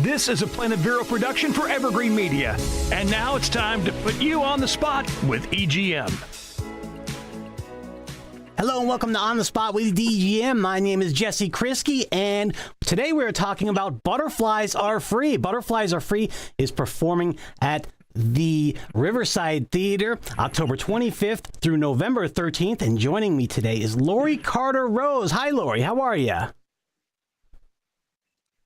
This is a Planet Vero production for Evergreen Media. And now it's time to put you on the spot with EGM. Hello and welcome to On the Spot with DGM. My name is Jesse Krisky, and today we're talking about Butterflies Are Free. Butterflies Are Free is performing at the Riverside Theater October 25th through November 13th, and joining me today is Laurie Carter-Rose. Hi, Laurie. How are you?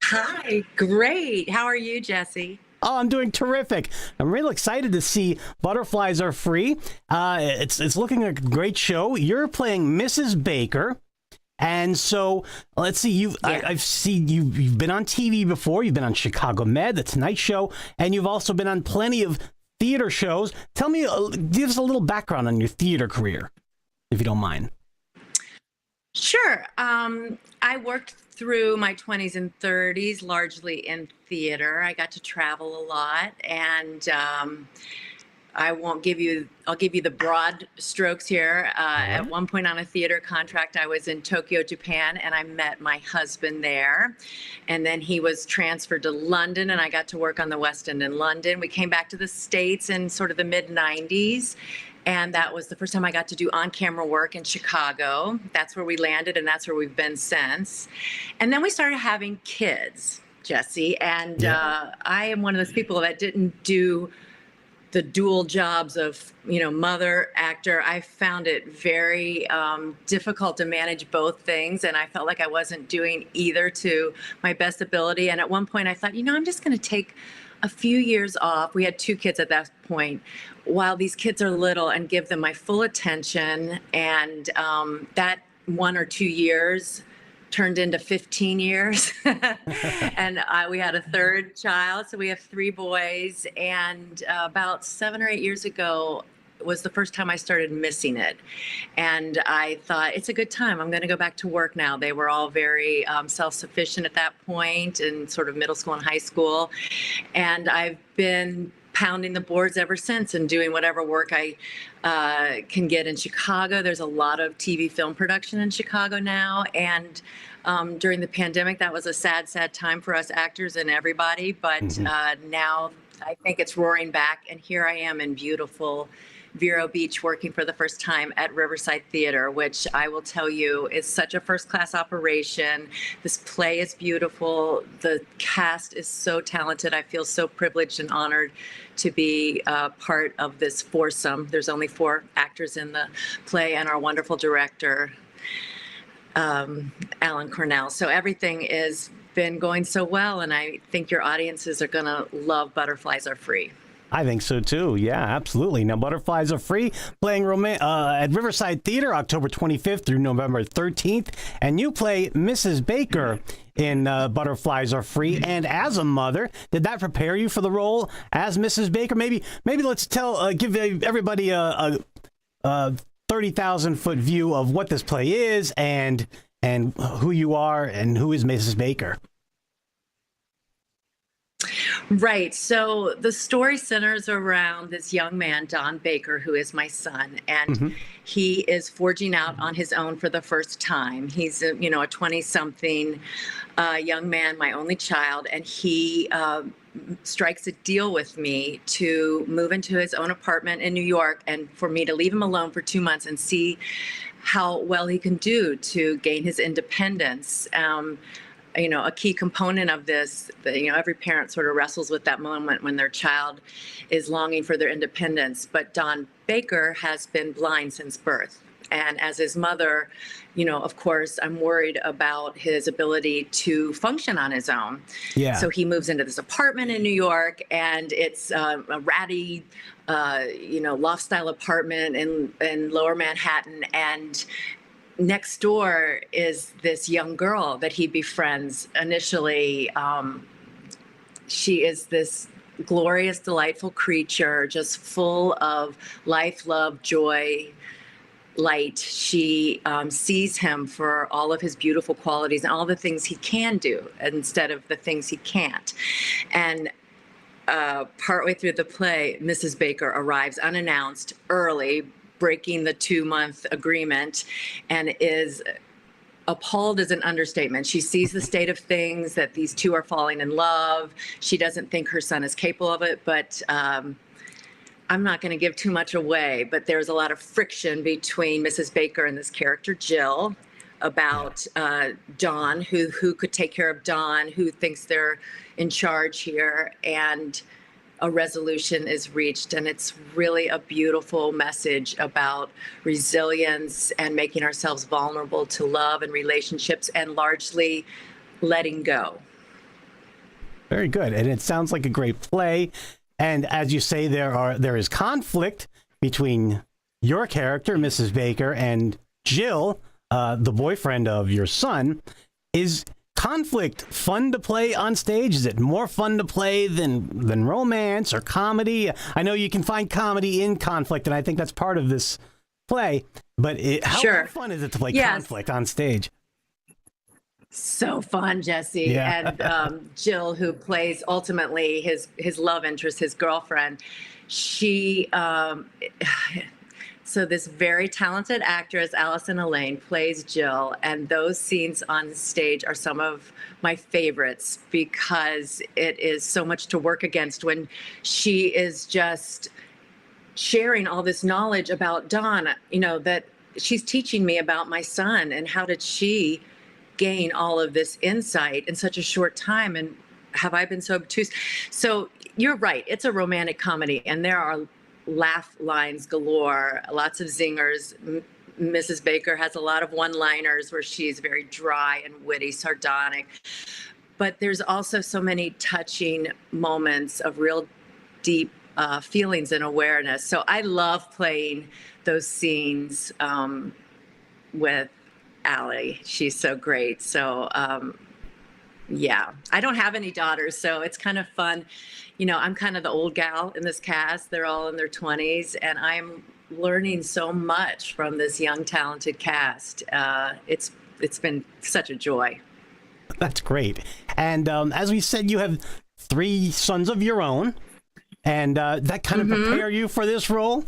Hi, great. How are you, Jesse? Oh, I'm doing terrific. I'm really excited to see Butterflies Are Free. It's looking like a great show. You're playing Mrs. Baker. And so let's see, I've seen you've been on TV before. You've been on Chicago Med, The Tonight Show, and you've also been on plenty of theater shows. Tell me, give us a little background on your theater career, if you don't mind. Sure. I worked through my 20s and 30s largely in theater. I got to travel a lot, and I'll give you the broad strokes here. At one point on a theater contract, I was in Tokyo, Japan, and I met my husband there. And then he was transferred to London, and I got to work on the West End in London. We came back to the States in sort of the mid-90s. And that was the first time I got to do on-camera work in Chicago. That's where we landed, and that's where we've been since. And then we started having kids, Jesse. And I am one of those people that didn't do the dual jobs of, mother, actor. I found it very difficult to manage both things, and I felt like I wasn't doing either to my best ability. And at one point I thought, I'm just going to take a few years off. We had 2 kids at that point, while these kids are little, and give them my full attention. And that 1 or 2 years turned into 15 years. And we had a third child, so we have 3 boys. And about 7 or 8 years ago was the first time I started missing it. And I thought, it's a good time. I'm going to go back to work now. They were all very self-sufficient at that point in sort of middle school and high school. And I've been pounding the boards ever since and doing whatever work I can get in Chicago. There's a lot of TV film production in Chicago now. And during the pandemic, that was a sad, sad time for us actors and everybody. But now I think it's roaring back. And here I am in beautiful Vero Beach, working for the first time at Riverside Theater, which I will tell you is such a first-class operation. This play is beautiful. The cast is so talented. I feel so privileged and honored to be part of this foursome. There's only 4 actors in the play, and our wonderful director, Alan Cornell. So everything is been going so well, and I think your audiences are going to love Butterflies Are Free. I think so too. Yeah, absolutely. Now, Butterflies Are Free, playing at Riverside Theater October 25th through November 13th, and you play Mrs. Baker in Butterflies Are Free. And as a mother, did that prepare you for the role as Mrs. Baker? Maybe let's give everybody a 30,000-foot view of what this play is and who you are and who is Mrs. Baker. Right. So the story centers around this young man, Don Baker, who is my son, and he is forging out on his own for the first time. He's a 20-something young man, my only child, and he strikes a deal with me to move into his own apartment in New York and for me to leave him alone for 2 months and see how well he can do to gain his independence. A key component of this, every parent sort of wrestles with that moment when their child is longing for their independence. But Don Baker has been blind since birth. And as his mother, of course, I'm worried about his ability to function on his own. Yeah. So he moves into this apartment in New York, and it's a ratty, loft-style apartment in Lower Manhattan. And next door is this young girl that he befriends initially. She is this glorious, delightful creature, just full of life, love, joy, light. She sees him for all of his beautiful qualities and all the things he can do instead of the things he can't. And partway through the play, Mrs. Baker arrives unannounced, early, breaking the 2-month agreement, and is appalled is an understatement. She sees the state of things, that these two are falling in love. She doesn't think her son is capable of it, but I'm not going to give too much away, but there's a lot of friction between Mrs. Baker and this character, Jill, about Dawn, who could take care of Dawn, who thinks they're in charge here, and a resolution is reached. And it's really a beautiful message about resilience and making ourselves vulnerable to love and relationships, and largely letting go. Very good. And it sounds like a great play. And as you say, there is conflict between your character, Mrs. Baker, and Jill, the boyfriend of your son. Is conflict fun to play on stage? Is it more fun to play than romance or comedy? I know you can find comedy in conflict, and I think that's part of this play. But how fun is it to play conflict on stage? So fun, Jesse. Yeah. And Jill, who plays ultimately his love interest, his girlfriend, she so this very talented actress, Allison Elaine, plays Jill, and those scenes on stage are some of my favorites because it is so much to work against when she is just sharing all this knowledge about Dawn, that she's teaching me about my son, and how did she gain all of this insight in such a short time, and have I been so obtuse? So you're right, it's a romantic comedy, and there are laugh lines galore, lots of zingers. Mrs. Baker has a lot of one-liners where she's very dry and witty, sardonic, but there's also so many touching moments of real deep feelings and awareness. So I love playing those scenes with Allie. She's so great. So yeah, I don't have any daughters, so it's kind of fun. I'm kind of the old gal in this cast. They're all in their 20s, and I'm learning so much from this young, talented cast. It's been such a joy. That's great. And as we said, you have 3 sons of your own, and that kind of prepare you for this role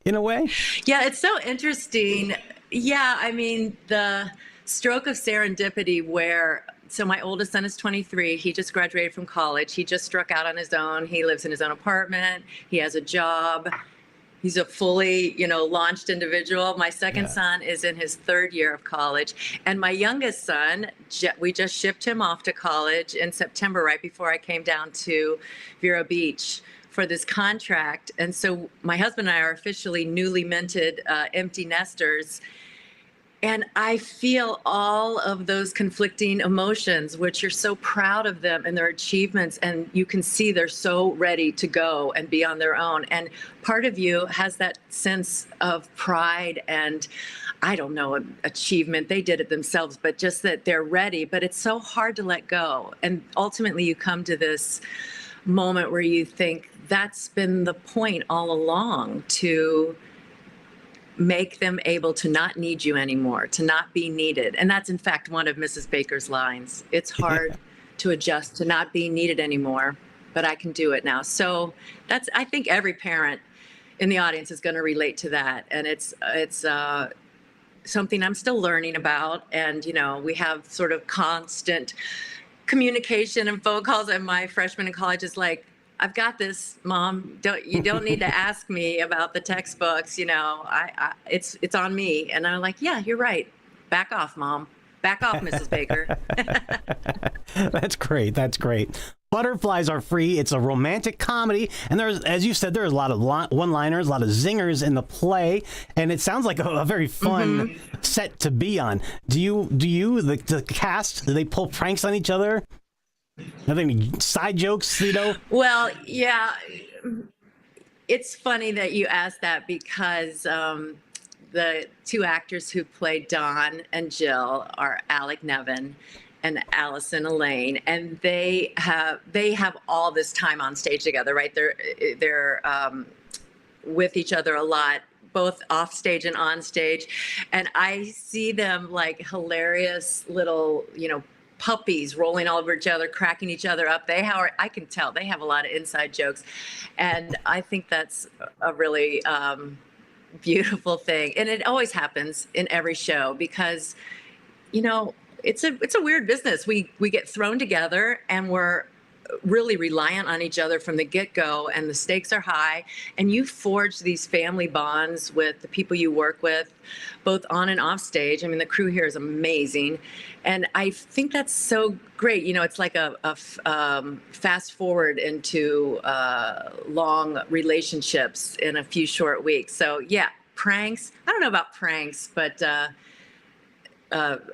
in a way? Yeah, it's so interesting. Yeah, I mean, the stroke of serendipity where, so my oldest son is 23. He just graduated from college. He just struck out on his own. He lives in his own apartment. He has a job. He's a fully, launched individual. My second son is in his 3rd year of college. And my youngest son, we just shipped him off to college in September, right before I came down to Vero Beach for this contract. And so my husband and I are officially newly minted empty nesters. And I feel all of those conflicting emotions, which you're so proud of them and their achievements, and you can see they're so ready to go and be on their own. And part of you has that sense of pride and, I don't know, achievement. They did it themselves, but just that they're ready. But it's so hard to let go. And ultimately, you come to this moment where you think that's been the point all along, to make them able to not need you anymore, to not be needed. And that's in fact one of Mrs. Baker's lines. It's hard to adjust to not being needed anymore, but I can do it now. So I think every parent in the audience is going to relate to that. And it's something I'm still learning about. And, we have sort of constant communication and phone calls, and my freshman in college is like, I've got this, Mom. You don't need to ask me about the textbooks. It's on me. And I'm like, yeah, you're right. Back off, Mom. Back off, Mrs. Baker. That's great. That's great. Butterflies Are Free. It's a romantic comedy, and there's, as you said, there's a lot of one-liners, a lot of zingers in the play, and it sounds like a very fun set to be on. Do you the cast? Do they pull pranks on each other? Nothing, side jokes, Well, yeah, it's funny that you asked that because the 2 actors who played Dawn and Jill are Alec Nevin and Allison Elaine, and they have all this time on stage together, right? They're with each other a lot, both off stage and on stage, and I see them like hilarious little, puppies rolling all over each other, cracking each other up. I can tell they have a lot of inside jokes. And I think that's a really beautiful thing. And it always happens in every show because, it's a weird business. We get thrown together and we're really reliant on each other from the get-go, and the stakes are high, and you forge these family bonds with the people you work with, both on and off stage. I mean, the crew here is amazing, and I think that's so great. It's like a fast forward into long relationships in a few short weeks. So yeah, pranks. I don't know about pranks, but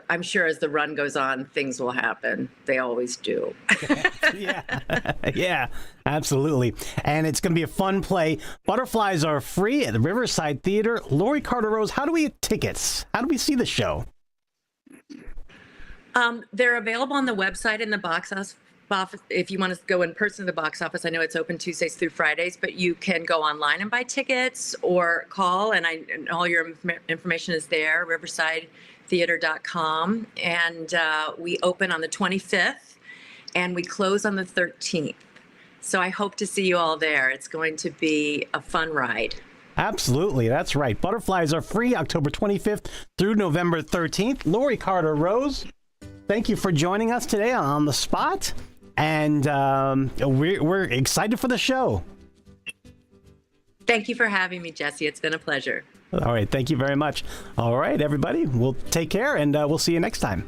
I'm sure as the run goes on, things will happen. They always do. Yeah, yeah, absolutely. And it's going to be a fun play. Butterflies are free at the Riverside Theater. Laurie Carter Rose, how do we get tickets? How do we see the show? They're available on the website and the box office. If you want to go in person to the box office, I know it's open Tuesdays through Fridays, but you can go online and buy tickets or call, and all your information is there, riversidetheater.com. And we open on the 25th, and we close on the 13th. So I hope to see you all there. It's going to be a fun ride. Absolutely, that's right. Butterflies are free October 25th through November 13th. Laurie Carter Rose, thank you for joining us today on The Spot. And we're excited for the show. Thank you for having me, Jesse. It's been a pleasure. All right. Thank you very much. All right, everybody. We'll take care, and we'll see you next time.